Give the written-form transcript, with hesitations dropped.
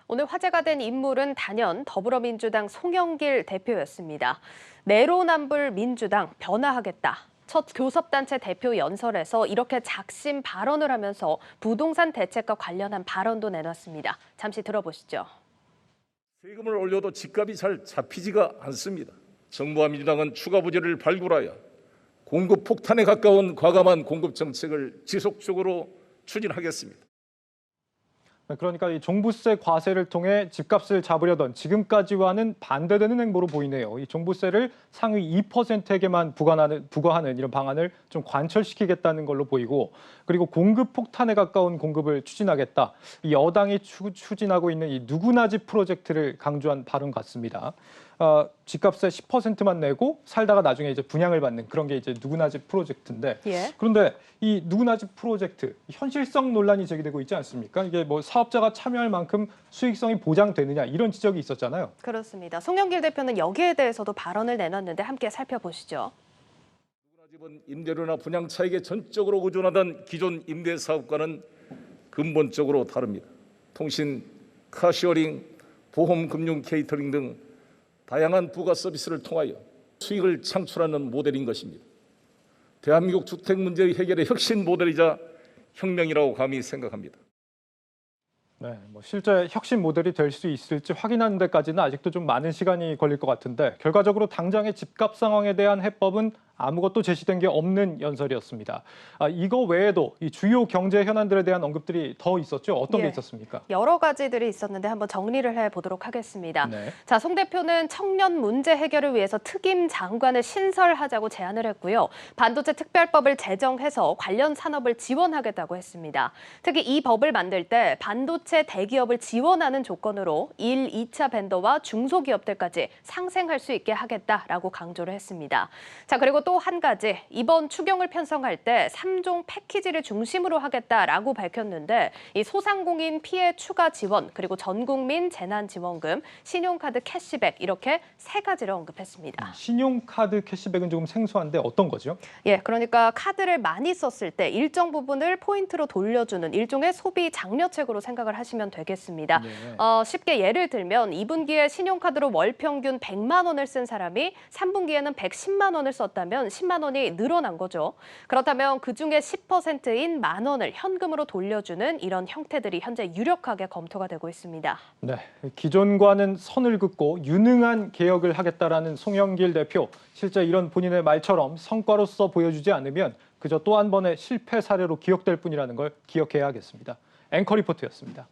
오늘 화제가 된 인물은 단연 더불어민주당 송영길 대표였습니다. 내로남불 민주당 변화하겠다. 첫 교섭단체 대표 연설에서 이렇게 작심 발언을 하면서 부동산 대책과 관련한 발언도 내놨습니다. 잠시 들어보시죠. 세금을 올려도 집값이 잘 잡히지가 않습니다. 정부와 민주당은 추가 부재를 발굴하여 공급 폭탄에 가까운 과감한 공급 정책을 지속적으로 추진하겠습니다. 그러니까 이 종부세 과세를 통해 집값을 잡으려던 지금까지와는 반대되는 행보로 보이네요. 이 종부세를 상위 2%에게만 부과하는 이런 방안을 좀 관철시키겠다는 걸로 보이고, 그리고 공급 폭탄에 가까운 공급을 추진하겠다. 이 여당이 추진하고 있는 이 누구나 집 프로젝트를 강조한 발언 같습니다. 집값의 10%만 내고 살다가 나중에 이제 분양을 받는 그런 게 이제 누구나 집 프로젝트인데, 그런데 이 누구나 집 프로젝트 현실성 논란이 제기되고 있지 않습니까? 이게 뭐 사업자가 참여할 만큼 수익성이 보장되느냐 이런 지적이 있었잖아요. 그렇습니다. 송영길 대표는 여기에 대해서도 발언을 내놨는데 함께 살펴보시죠. 누구나 집은 임대료나 분양 차익에 전적으로 의존하던 기존 임대 사업과는 근본적으로 다릅니다. 통신, 카시어링, 보험, 금융, 케이터링 등 다양한 부가 서비스를 통하여 수익을 창출하는 모델인 것입니다. 대한민국 주택 문제 해결의 혁신 모델이자 혁명이라고 감히 생각합니다. 네, 뭐 실제 혁신 모델이 될 수 있을지 확인하는 데까지는 아직도 좀 많은 시간이 걸릴 것 같은데, 결과적으로 당장의 집값 상황에 대한 해법은 아무것도 제시된 게 없는 연설이었습니다. 이거 외에도 이 주요 경제 현안들에 대한 언급들이 더 있었죠? 어떤 게 있었습니까? 여러 가지들이 있었는데 한번 정리를 해보도록 하겠습니다. 네. 자, 송 대표는 청년 문제 해결을 위해서 특임 장관을 신설하자고 제안을 했고요. 반도체 특별법을 제정해서 관련 산업을 지원하겠다고 했습니다. 특히 이 법을 만들 때 반도체 대기업을 지원하는 조건으로 1, 2차 벤더와 중소기업들까지 상생할 수 있게 하겠다라고 강조를 했습니다. 자, 그리고 또 한 가지, 이번 추경을 편성할 때 3종 패키지를 중심으로 하겠다라고 밝혔는데, 이 소상공인 피해 추가 지원, 그리고 전국민 재난지원금, 신용카드 캐시백 이렇게 세 가지를 언급했습니다. 신용카드 캐시백은 조금 생소한데 어떤 거죠? 그러니까 카드를 많이 썼을 때 일정 부분을 포인트로 돌려주는 일종의 소비 장려책으로 생각을 하시면 되겠습니다. 쉽게 예를 들면 2분기에 신용카드로 월 평균 100만 원을 쓴 사람이 3분기에는 110만 원을 썼다면 10만 원이 늘어난 거죠. 그렇다면 그중에 10%인 만 원을 현금으로 돌려주는 이런 형태들이 현재 유력하게 검토가 되고 있습니다. 네, 기존과는 선을 긋고 유능한 개혁을 하겠다라는 송영길 대표. 실제 이런 본인의 말처럼 성과로서 보여주지 않으면 그저 또 한 번의 실패 사례로 기억될 뿐이라는 걸 기억해야 하겠습니다. 앵커 리포트였습니다.